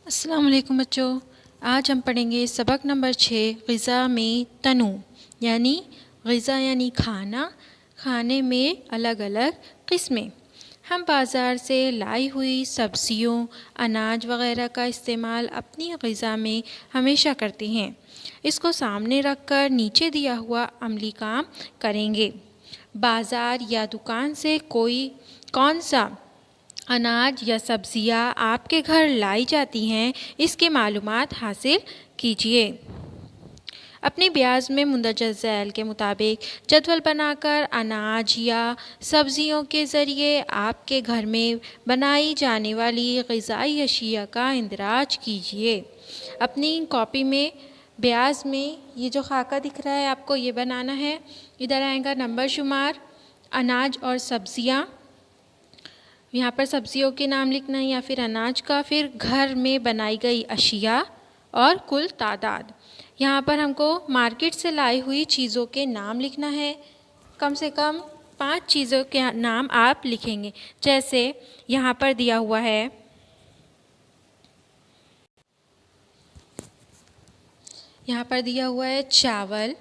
السلام علیکم بچوں، آج ہم پڑھیں گے سبق نمبر 6 غذا میں تنوع، یعنی غذا یعنی کھانا، کھانے میں الگ الگ قسمیں۔ ہم بازار سے لائی ہوئی سبزیوں، اناج وغیرہ کا استعمال اپنی غذا میں ہمیشہ کرتے ہیں۔ اس کو سامنے رکھ کر نیچے دیا ہوا عملی کام کریں گے۔ بازار یا دکان سے کون سا اناج یا سبزیاں آپ کے گھر لائی جاتی ہیں، اس کی معلومات حاصل کیجیے۔ اپنی بیاض میں مندرجہ ذیل کے مطابق جدول بنا کر اناج یا سبزیوں کے ذریعے آپ کے گھر میں بنائی جانے والی غذائی اشیاء کا اندراج کیجیے۔ اپنی کاپی میں بیاض میں یہ جو خاکہ دکھ رہا ہے آپ کو، یہ بنانا ہے۔ ادھر آئے گا نمبر شمار، اناج اور سبزیاں، یہاں پر سبزیوں کے نام لکھنا ہے یا پھر اناج کا، پھر گھر میں بنائی گئی اشیاء اور کل تعداد۔ یہاں پر ہم کو مارکیٹ سے لائی ہوئی چیزوں کے نام لکھنا ہے۔ کم سے کم 5 چیزوں کے نام آپ لکھیں گے، جیسے یہاں پر دیا ہوا ہے چاول۔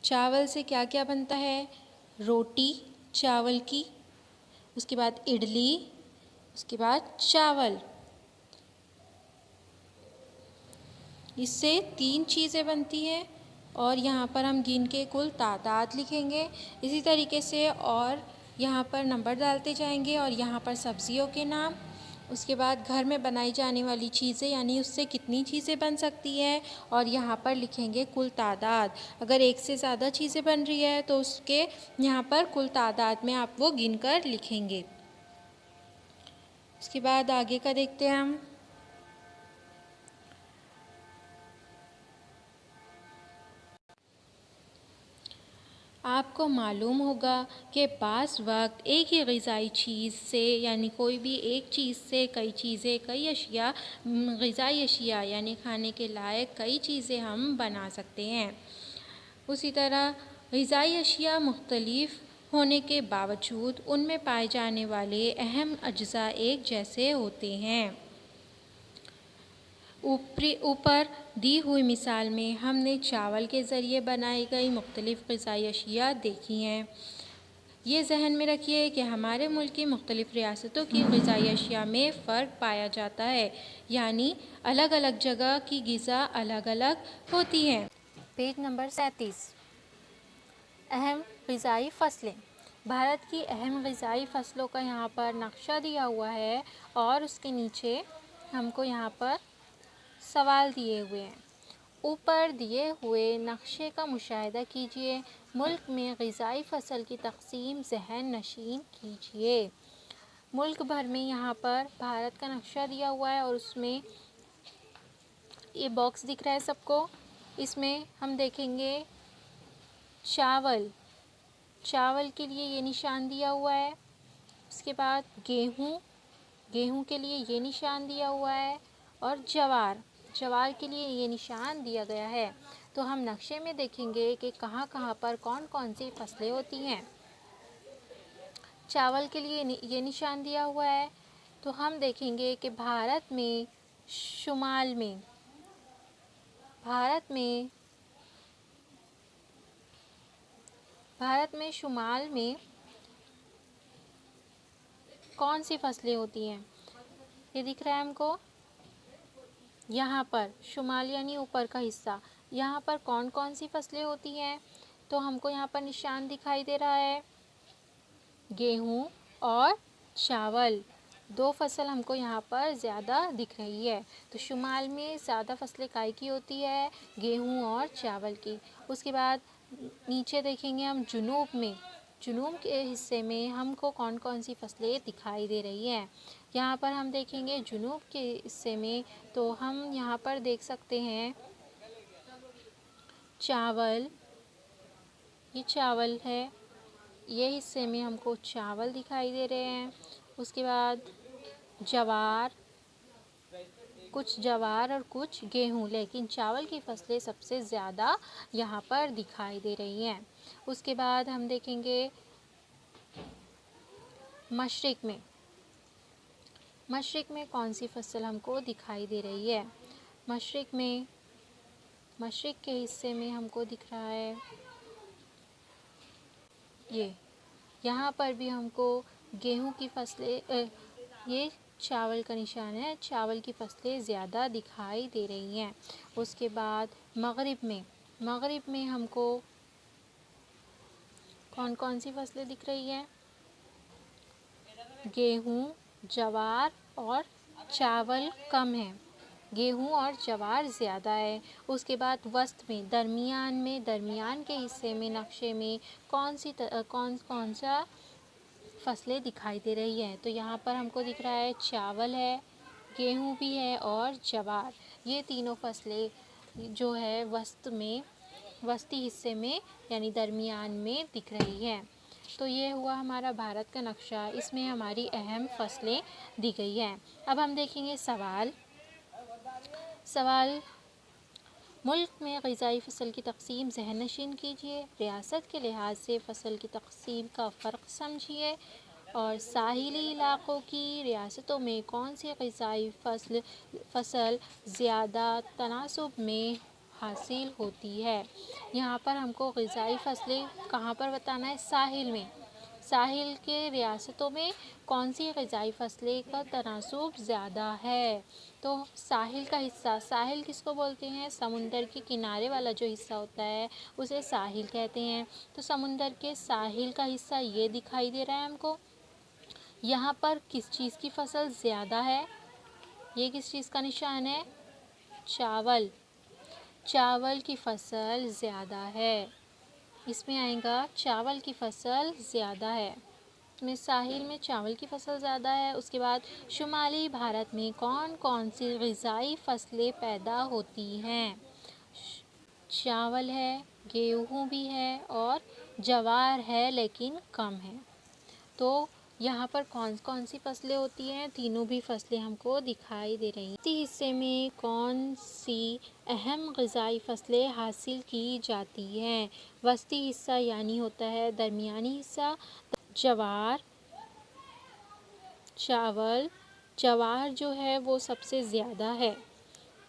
چاول سے کیا کیا بنتا ہے؟ روٹی چاول کی، اس کے بعد اڈلی، اس کے بعد چاول۔ اس سے 3 چیزیں بنتی ہیں، اور یہاں پر ہم گن کے کل تعداد لکھیں گے۔ اسی طریقے سے اور یہاں پر نمبر ڈالتے جائیں گے، اور یہاں پر سبزیوں کے نام، اس کے بعد گھر میں بنائی جانے والی چیزیں یعنی اس سے کتنی چیزیں بن سکتی ہیں، اور یہاں پر لکھیں گے کل تعداد۔ اگر ایک سے زیادہ چیزیں بن رہی ہے تو اس کے یہاں پر کل تعداد میں آپ وہ گن کر لکھیں گے۔ اس کے بعد آگے کا دیکھتے ہیں ہم۔ آپ کو معلوم ہوگا کہ بعض وقت ایک ہی غذائی چیز سے، یعنی کوئی بھی ایک چیز سے کئی چیزیں، کئی اشیاء، غذائی اشیاء یعنی کھانے کے لائق کئی چیزیں ہم بنا سکتے ہیں۔ اسی طرح غذائی اشیاء مختلف ہونے کے باوجود ان میں پائے جانے والے اہم اجزاء ایک جیسے ہوتے ہیں۔ اوپر دی ہوئی مثال میں ہم نے چاول کے ذریعے بنائی گئی مختلف غذائی اشیاء دیکھی ہیں۔ یہ ذہن میں رکھیے کہ ہمارے ملک کی مختلف ریاستوں کی غذائی اشیاء میں فرق پایا جاتا ہے، یعنی الگ الگ جگہ کی غذا الگ الگ ہوتی ہے۔ پیج نمبر 37، اہم غذائی فصلیں۔ بھارت کی اہم غذائی فصلوں کا یہاں پر نقشہ دیا ہوا ہے، اور اس کے نیچے ہم کو یہاں پر سوال دیے ہوئے ہیں۔ اوپر دیے ہوئے نقشے کا مشاہدہ کیجیے، ملک میں غذائی فصل کی تقسیم ذہن نشین کیجیے۔ ملک بھر میں یہاں پر بھارت کا نقشہ دیا ہوا ہے، اور اس میں یہ باکس دکھ رہا ہے سب کو۔ اس میں ہم دیکھیں گے چاول، چاول کے لیے یہ نشان دیا ہوا ہے۔ اس کے بعد گیہوں، گیہوں کے لیے یہ نشان دیا ہوا ہے، اور جوار، جوار کے لیے یہ نشان دیا گیا ہے۔ تو ہم نقشے میں دیکھیں گے کہ کہاں کہاں پر کون کون سی فصلیں ہوتی ہیں۔ چاول کے لیے یہ نشان دیا ہوا ہے، تو ہم دیکھیں گے کہ بھارت میں شمال میں شمال میں کون سی فصلیں ہوتی ہیں؟ یہ دکھ رہا ہے ہم کو یہاں پر شمال یعنی اوپر کا حصہ، یہاں پر کون کون سی فصلیں ہوتی ہیں؟ تو ہم کو یہاں پر نشان دکھائی دے رہا ہے گیہوں اور چاول، 2 فصل ہم کو یہاں پر زیادہ دکھ رہی ہے۔ تو شمال میں زیادہ فصلیں کائی کی ہوتی ہے؟ گیہوں اور چاول کی۔ اس کے بعد نیچے دیکھیں گے ہم جنوب میں، جنوب کے حصے میں ہم کو کون کون سی فصلیں دکھائی دے رہی ہیں۔ یہاں پر ہم دیکھیں گے جنوب کے حصے میں، تو ہم یہاں پر دیکھ سکتے ہیں چاول، یہ چاول ہے، یہ حصے میں ہم کو چاول دکھائی دے رہے ہیں۔ اس کے بعد جوار، کچھ جوار اور کچھ گیہوں، لیکن چاول کی فصلیں سب سے زیادہ یہاں پر دکھائی دے رہی ہیں۔ اس کے بعد ہم دیکھیں گے مشرق میں، مشرق میں کون سی فصل ہم کو دکھائی دے رہی ہے؟ مشرق کے حصے میں ہم کو دکھ رہا ہے یہاں پر بھی ہم کو گیہوں کی فصلیں یہ چاول کا نشان ہے، چاول کی فصلیں زیادہ دکھائی دے رہی ہیں۔ اس کے بعد مغرب میں ہم کو کون سی فصلیں دکھ رہی ہیں؟ گیہوں، جوار اور چاول کم ہے، گیہوں اور جوار زیادہ ہے۔ اس کے بعد وسط میں درمیان کے حصے میں نقشے میں کون سا فصلیں دکھائی دے رہی ہیں؟ تو یہاں پر ہم کو دکھ رہا ہے چاول ہے، گیہوں بھی ہے اور جوار، یہ تینوں فصلیں جو ہے وسطی حصے میں یعنی درمیان میں دکھ رہی ہیں۔ تو یہ ہوا ہمارا بھارت کا نقشہ، اس میں ہماری اہم فصلیں دی گئی ہیں۔ اب ہم دیکھیں گے سوال ملک میں غذائی فصل کی تقسیم ذہن نشین کیجیے، ریاست کے لحاظ سے فصل کی تقسیم کا فرق سمجھیے، اور ساحلی علاقوں کی ریاستوں میں کون سی غذائی فصل زیادہ تناسب میں حاصل ہوتی ہے۔ یہاں پر ہم کو غذائی فصلیں کہاں پر بتانا ہے؟ ساحل کے ریاستوں میں کون سی غذائی فصلیں کا تناسب زیادہ ہے؟ تو ساحل کس کو بولتے ہیں؟ سمندر کے کنارے والا جو حصہ ہوتا ہے اسے ساحل کہتے ہیں۔ تو سمندر کے ساحل کا حصہ یہ دکھائی دے رہا ہے ہم کو۔ یہاں پر کس چیز کی فصل زیادہ ہے؟ یہ کس چیز کا نشان ہے؟ چاول کی فصل زیادہ ہے، اس میں آئے گا چاول کی فصل زیادہ ہے، میں ساحل میں چاول کی فصل زیادہ ہے۔ اس کے بعد شمالی بھارت میں کون سی غذائی فصلیں پیدا ہوتی ہیں؟ چاول ہے، گیہوں بھی ہے اور جوار ہے لیکن کم ہے۔ تو یہاں پر کون سی فصلیں ہوتی ہیں؟ تینوں بھی فصلیں ہم کو دکھائی دے رہی ہیں۔ وسطی حصے میں کون سی اہم غذائی فصلیں حاصل کی جاتی ہیں؟ وسطی حصہ یعنی ہوتا ہے درمیانی حصہ۔ جوار جو ہے وہ سب سے زیادہ ہے،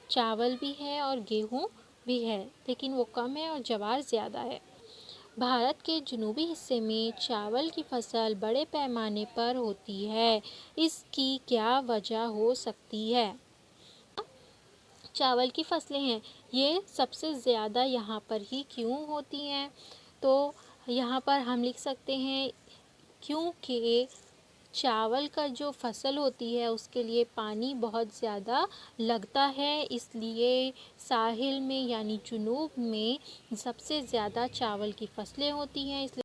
چاول بھی ہے اور گیہوں بھی ہے لیکن وہ کم ہے اور جوار زیادہ ہے۔ بھارت کے جنوبی حصے میں چاول کی فصل بڑے پیمانے پر ہوتی ہے، اس کی کیا وجہ ہو سکتی ہے؟ چاول کی فصلیں ہیں، یہ سب سے زیادہ یہاں پر ہی کیوں ہوتی ہیں؟ تو یہاں پر ہم لکھ سکتے ہیں کیونکہ چاول کا جو فصل ہوتی ہے اس کے لیے پانی بہت زیادہ لگتا ہے، اس لیے ساحل میں یعنی جنوب میں سب سے زیادہ چاول کی فصلیں ہوتی ہیں، اس لیے